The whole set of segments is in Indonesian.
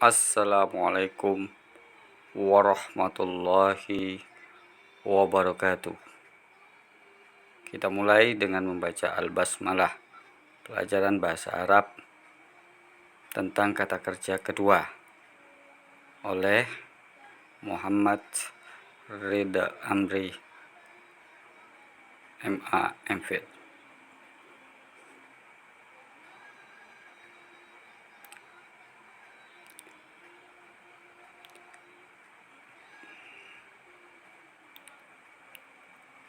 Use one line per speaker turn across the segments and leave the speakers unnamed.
Assalamualaikum warahmatullahi wabarakatuh. Kita mulai dengan membaca Al-Basmalah, pelajaran bahasa Arab tentang kata kerja kedua oleh Muhammad Rida Amri MA MPhil.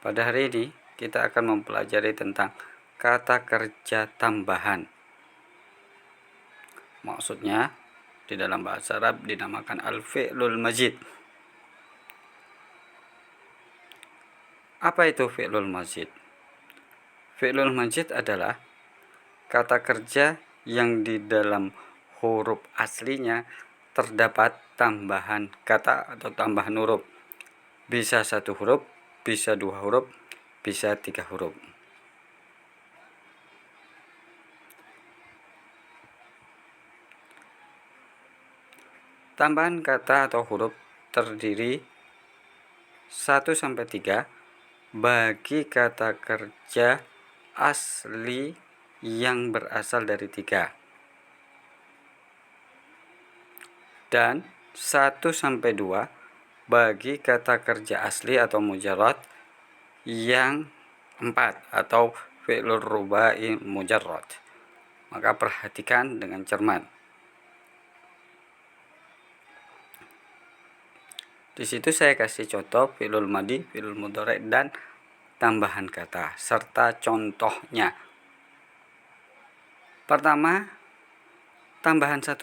Pada hari ini kita akan mempelajari tentang kata kerja tambahan. Maksudnya di dalam bahasa Arab dinamakan al-fi'lul mazid. Apa itu fi'lul mazid? Fi'lul mazid adalah kata kerja yang di dalam huruf aslinya terdapat tambahan kata atau tambahan huruf. Bisa 1 huruf, bisa 2 huruf, bisa 3 huruf. Tambahan kata atau huruf terdiri 1 sampai 3 bagi kata kerja asli yang berasal dari 3. Dan 1 sampai 2 bagi kata kerja asli atau mujarrad yang 4 atau fi'lur rubai mujarrad. Maka perhatikan dengan cermat. Di situ saya kasih contoh fi'lul madi, fi'lul mudhari dan tambahan kata serta contohnya. Pertama, tambahan 1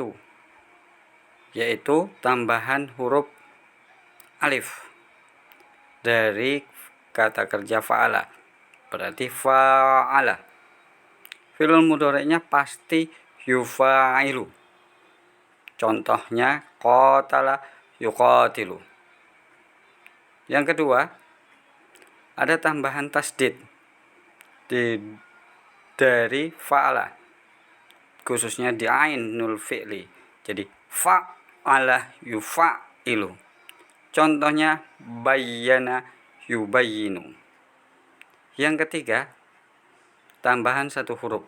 yaitu tambahan huruf alif dari kata kerja fa'ala. Berarti fa'ala. Fi'lul mudhari'nya pasti yufa'ilu. Contohnya qatala yuqatilu. Yang kedua, ada tambahan tasdid dari fa'ala, khususnya di ainul fi'li. Jadi fa'ala yufa'ilu. Contohnya bayyana yubayyinu. Yang ketiga, tambahan 1 huruf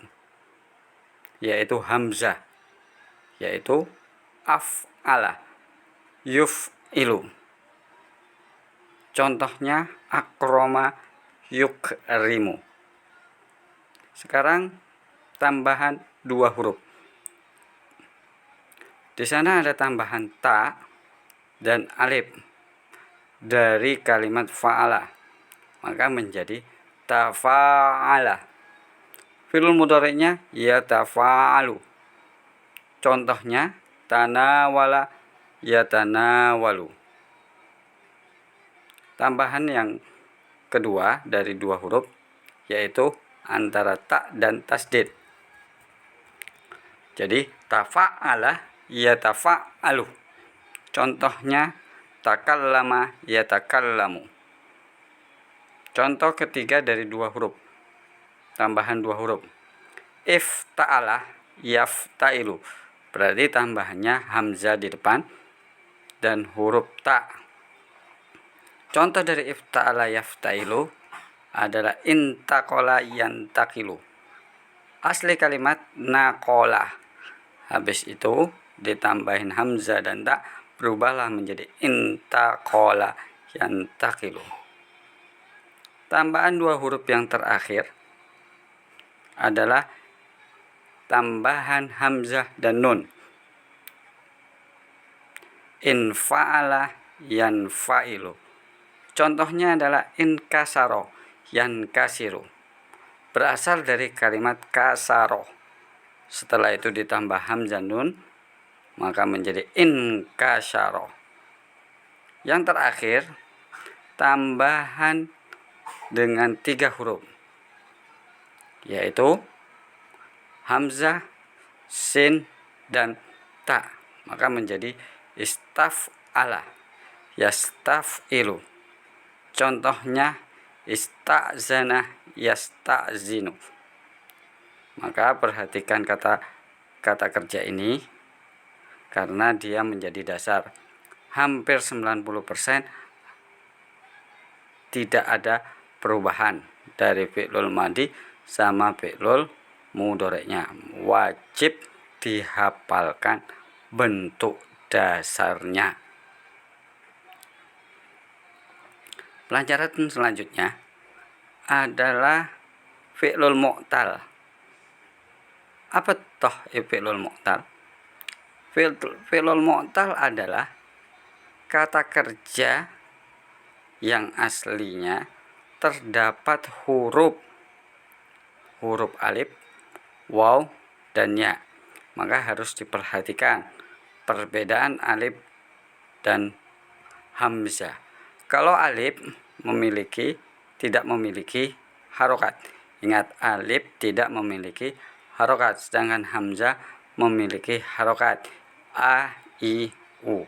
yaitu hamzah, yaitu af'ala yuf'ilu. Contohnya akroma yukrimu. Sekarang tambahan 2 huruf. Di sana ada tambahan ta dan alif dari kalimat fa'ala. Maka menjadi tafa'ala. Fi'lul mudhari'nya yatafa'alu. Contohnya tanawala yatanawalu. Tambahan yang kedua dari 2 huruf yaitu antara ta dan tasdid. Jadi tafa'ala yatafa'alu. Contohnya takallama yatakallamu. Contoh ketiga dari 2 huruf. Tambahan 2 huruf. Ifta'ala yafta'ilu. Berarti tambahannya hamzah di depan dan huruf ta. Contoh dari ifta'ala yafta'ilu adalah intaqala yantaqilu. Asli kalimat naqala. Habis itu ditambahin hamzah dan ta, berubahlah menjadi intaqala yantaqilu. Tambahan 2 huruf yang terakhir adalah tambahan hamzah dan nun. Infa'ala yanfa'ilu. Contohnya adalah inkasaro yankasiru. Berasal dari kalimat kasaro. Setelah itu ditambah hamzah nun, maka menjadi inkasaro. Yang terakhir, tambahan dengan 3 huruf, yaitu hamzah, sin, dan ta. Maka menjadi istaf'ala yastaf'ilu. Contohnya ista'zana yasta'zinu. Maka perhatikan kata kerja ini. karena dia menjadi dasar. Hampir 90% tidak ada perubahan dari fi'lul madhi sama fi'lul mudhari'nya. Wajib dihafalkan bentuk dasarnya. Pelajaran selanjutnya adalah fi'lul mu'tal. Apa toh fi'lul mu'tal? Fi'lul mu'tal adalah kata kerja yang aslinya terdapat huruf alif, waw, dan ya. Maka harus diperhatikan perbedaan alif dan hamzah. Kalau alif tidak memiliki harokat. Ingat, alif tidak memiliki harokat, sedangkan hamzah memiliki harokat. A, I, U.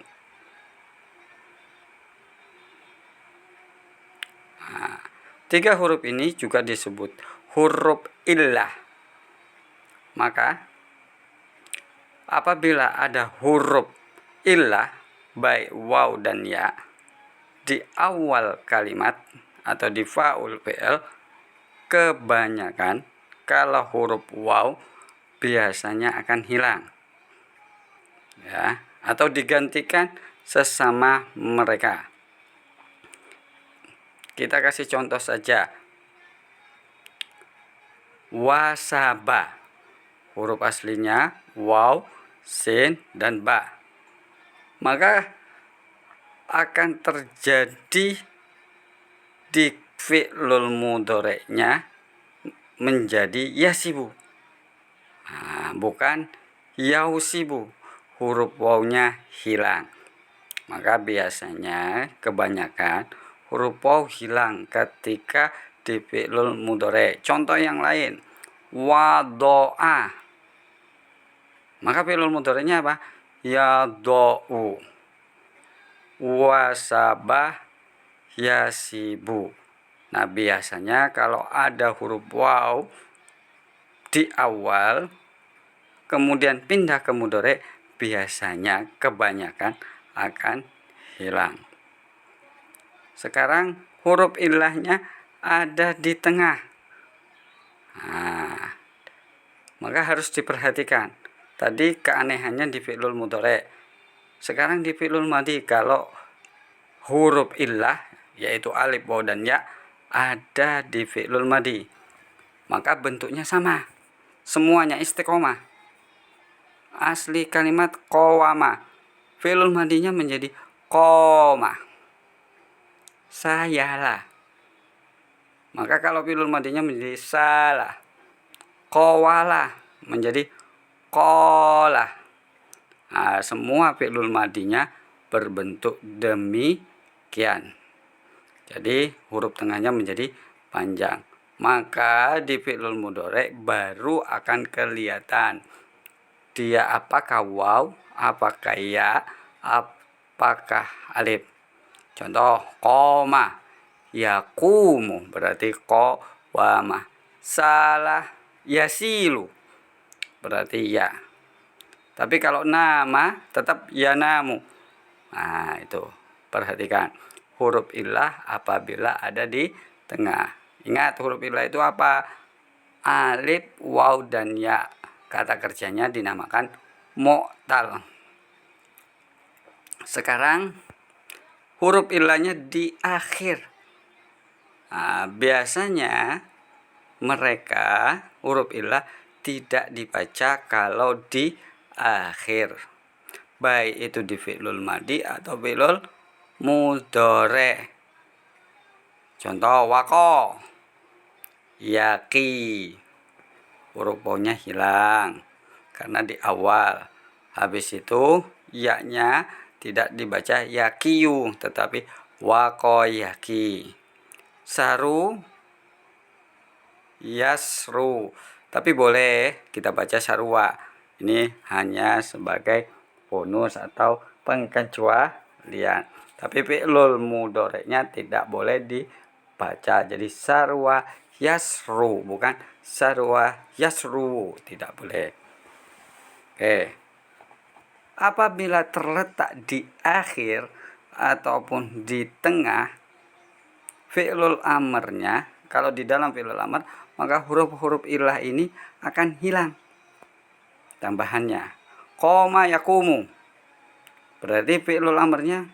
Nah, 3 huruf ini juga disebut huruf illah. Maka apabila ada huruf illah baik waw dan ya di awal kalimat atau di faul fi'il, kebanyakan kalau huruf waw biasanya akan hilang, ya, atau digantikan sesama mereka. Kita kasih contoh saja. Wasaba, huruf aslinya waw, sin, dan ba. Maka akan terjadi di fi'lul mudhari'nya menjadi yasibu. Nah, bukan yausibu. Huruf wawnya hilang. Maka biasanya kebanyakan huruf waw hilang ketika di fi'lul mudhari'. Contoh yang lain, wado'a. Maka fi'lul mudhari'nya apa? Yado'u. Wasabah, yasibu. Nah, biasanya kalau ada huruf waw di awal kemudian pindah ke mudhari', biasanya kebanyakan akan hilang. Sekarang huruf illahnya ada di tengah. Nah, maka harus diperhatikan. Tadi keanehannya di fi'lul mudhari'. Sekarang di fi'lul madhi, kalau huruf illah yaitu alif, waw, dan ya ada di fi'lul madhi, maka bentuknya sama. Semuanya istiqomah. Asli kalimat qawama, fi'lul madhinya menjadi qoma, sayalah. Maka kalau fi'lul madhinya menjadi salah, qawala menjadi qolah. Nah, semua fi'lul madhinya berbentuk demikian. Jadi huruf tengahnya menjadi panjang. Maka di fi'lul mudhari' baru akan kelihatan dia apakah waw, apakah ya, apakah alif. Contoh, qoma, yaqumu berarti qawama. Salah, yasilu berarti ya. Tapi kalau nama tetap yanamu. Nah, itu perhatikan huruf illah apabila ada di tengah. Ingat, huruf illah itu apa? Alif, waw, dan ya. Kata kerjanya dinamakan mu'tal. Sekarang huruf illahnya di akhir. Nah, biasanya mereka huruf illah tidak dibaca kalau di akhir, baik itu di fi'lul madhi atau fi'lul mudhari'. Contoh, waqo, yaqi, huruf wawnya hilang karena di awal. Habis itu ya-nya tidak dibaca yaqiyu tetapi waqo yaqi. Saru, yasru, tapi boleh kita baca sarwa. Ini hanya sebagai bonus atau pengecualian. Tapi fi'lul mudhari'nya tidak boleh dibaca. Jadi sarwa yasru, bukan sarwa yasru, tidak boleh. Oke. apabila terletak di akhir ataupun di tengah fi'lul amrnya, kalau di dalam fi'lul amr, maka huruf-huruf illah ini akan hilang tambahannya. Qoma yakumu, berarti fi'lul amrnya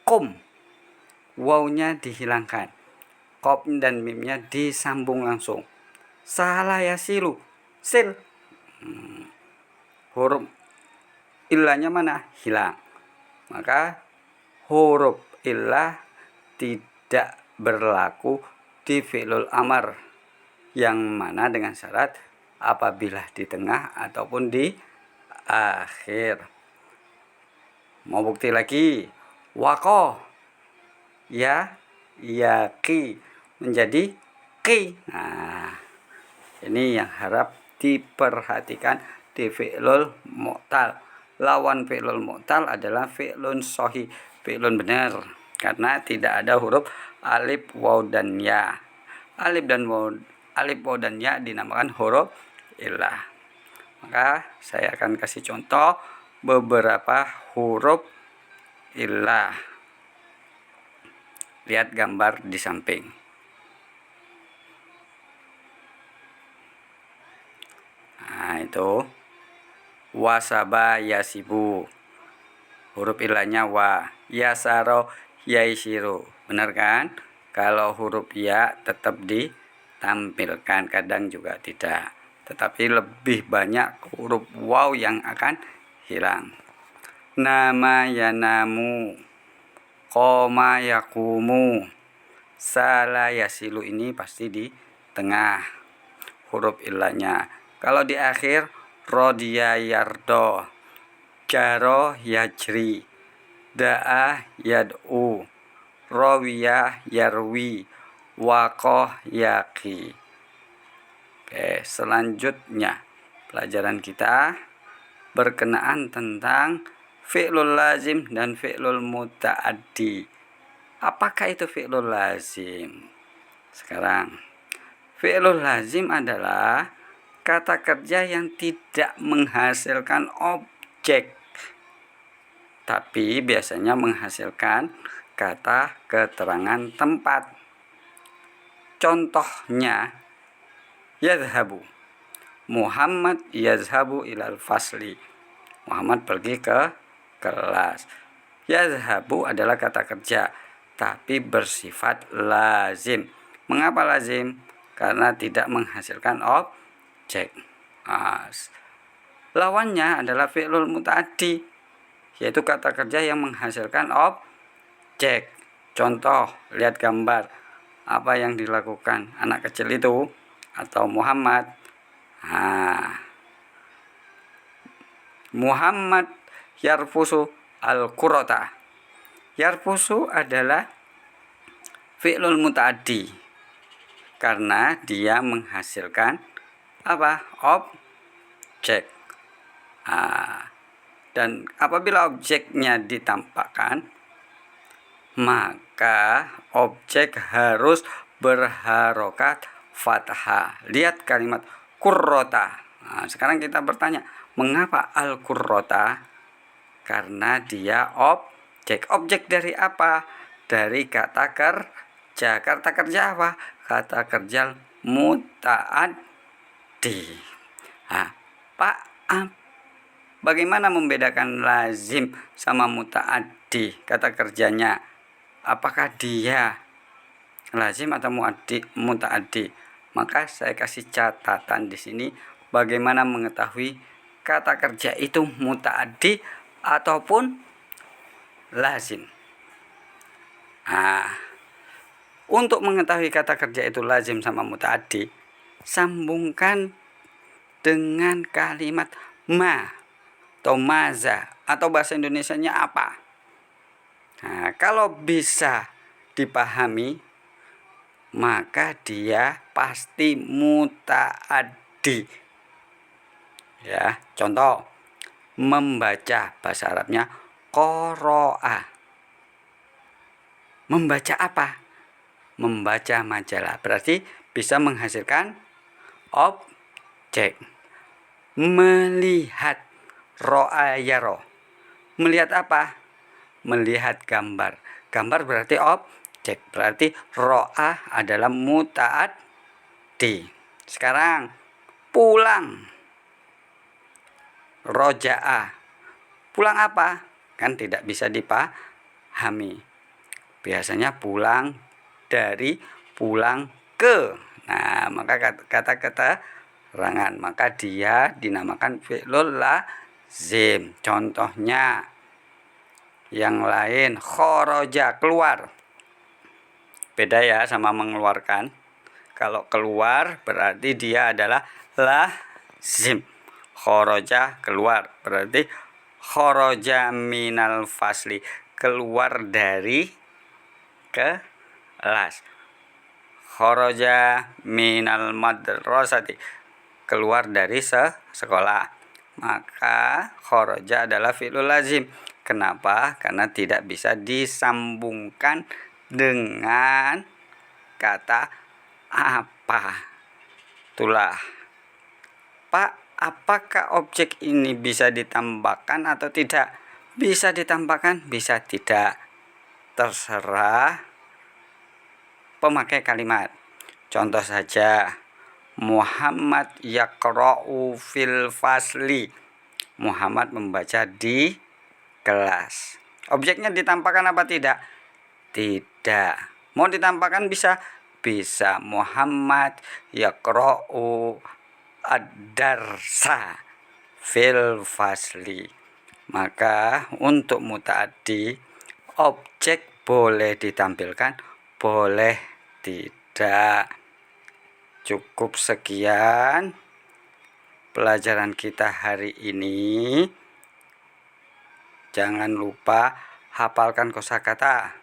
kum, wawnya dihilangkan, qaf dan mimnya disambung langsung. Salah yasilu, sil, huruf illahnya mana? Hilang. Maka huruf illah tidak berlaku di fi'lul amr, yang mana dengan syarat apabila di tengah ataupun di akhir. Mau bukti lagi, waqo, ya, yaqi menjadi qi. Nah, ini yang harap diperhatikan di fi'lul mu'tal. Lawan fi'lul mu'tal adalah fi'lun sahih, fi'lun benar, karena tidak ada huruf alif, waw, dan ya. Alif, waw, dan ya dinamakan huruf illah. Maka saya akan kasih contoh beberapa huruf illah. Lihat gambar di samping. Nah, itu wasaba yasibu, huruf ilahnya wa. Yasaro yaisiru, benar kan? Kalau huruf ya tetap ditampilkan, kadang juga tidak, tetapi lebih banyak huruf waw yang akan hilang. Nama yanamu, qoma yakumu, sala yasilu, ini pasti di tengah huruf ilahnya. Kalau di akhir, rodiya yardo, jaro yajri, da'a yad'u, rawiyah yarwi, waqoh yaqi. Oke, selanjutnya pelajaran kita berkenaan tentang fi'lul lazim dan fi'lul muta'addi. Apakah itu fi'lul lazim? Sekarang, fi'lul lazim adalah kata kerja yang tidak menghasilkan objek, tapi biasanya menghasilkan kata keterangan tempat. Contohnya, yadhabu, Muhammad yazhabu ilal fasli, Muhammad pergi ke kelas. Yazhabu adalah kata kerja, tapi bersifat lazim. Mengapa lazim? Karena tidak menghasilkan objek. Lawannya adalah fi'lul muta'addi, yaitu kata kerja yang menghasilkan objek. Contoh, lihat gambar. Apa yang dilakukan anak kecil itu atau Muhammad? Muhammad yarfusu al-qurrata. Yarfusu adalah fi'lul muta'addi karena dia menghasilkan apa? Objek. Dan apabila objeknya ditampakkan, maka objek harus berharokat fathah. Lihat kalimat qurrata. Sekarang kita bertanya, mengapa al-qurrata? Karena dia objek. Objek dari apa? Dari kata kerja. Kata kerja apa? Kata kerja muta'addi. Pak, bagaimana membedakan lazim sama muta'addi kata kerjanya? Apakah dia lazim atau muta'addi? Maka saya kasih catatan di sini bagaimana mengetahui kata kerja itu muta'addi ataupun lazim. Untuk mengetahui kata kerja itu lazim sama muta'addi, sambungkan dengan kalimat ma atau maza, atau bahasa Indonesianya apa. Kalau bisa dipahami, maka dia pasti muta'addi. Ya, contoh, membaca, bahasa Arabnya qoro'a. Membaca apa? Membaca majalah, berarti bisa menghasilkan objek. Melihat, ro'a yaro, Melihat apa? Melihat gambar. Gambar berarti objek. Berarti ro'ah adalah muta'addi. Sekarang pulang. Roja'a. Pulang apa? Kan tidak bisa dipahami. Biasanya pulang dari pulang ke. Nah, maka kata keterangan, maka dia dinamakan fi'lul lazim. Contohnya yang lain, kharaja, keluar. Beda ya sama mengeluarkan. Kalau keluar berarti dia adalah lazim. Kharaja, keluar, berarti kharaja minal fasli, keluar dari kelas. Kharaja minal madrasati, keluar dari sekolah. Maka kharaja adalah fi'lul lazim. Kenapa? Karena tidak bisa disambungkan dengan kata apa. Itulah. Pak, apakah objek ini bisa ditambahkan atau tidak? Bisa ditambahkan, bisa tidak. Terserah pemakai kalimat. Contoh saja, Muhammad yaqra'u fil fasli. Muhammad membaca di kelas. Objeknya ditampakkan apa tidak? Tidak. Mau ditampakkan bisa? Bisa. Muhammad yaqra'u ad-darsa fil fasli. Maka untuk muta'addi, objek boleh ditampilkan, boleh tidak. Cukup sekian pelajaran kita hari ini. Jangan lupa hafalkan kosakata,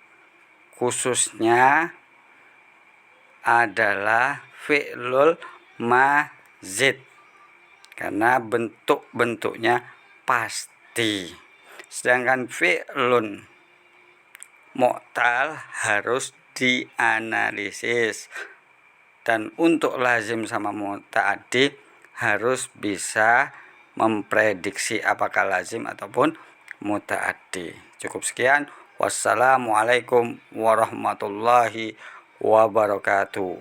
khususnya adalah fi'lul mazid, karena bentuk-bentuknya pasti. Sedangkan fi'lun mu'tal harus dianalisis. Dan untuk lazim sama muta'addi harus bisa memprediksi apakah lazim ataupun muta'addi. Cukup sekian. Wassalamualaikum warahmatullahi wabarakatuh.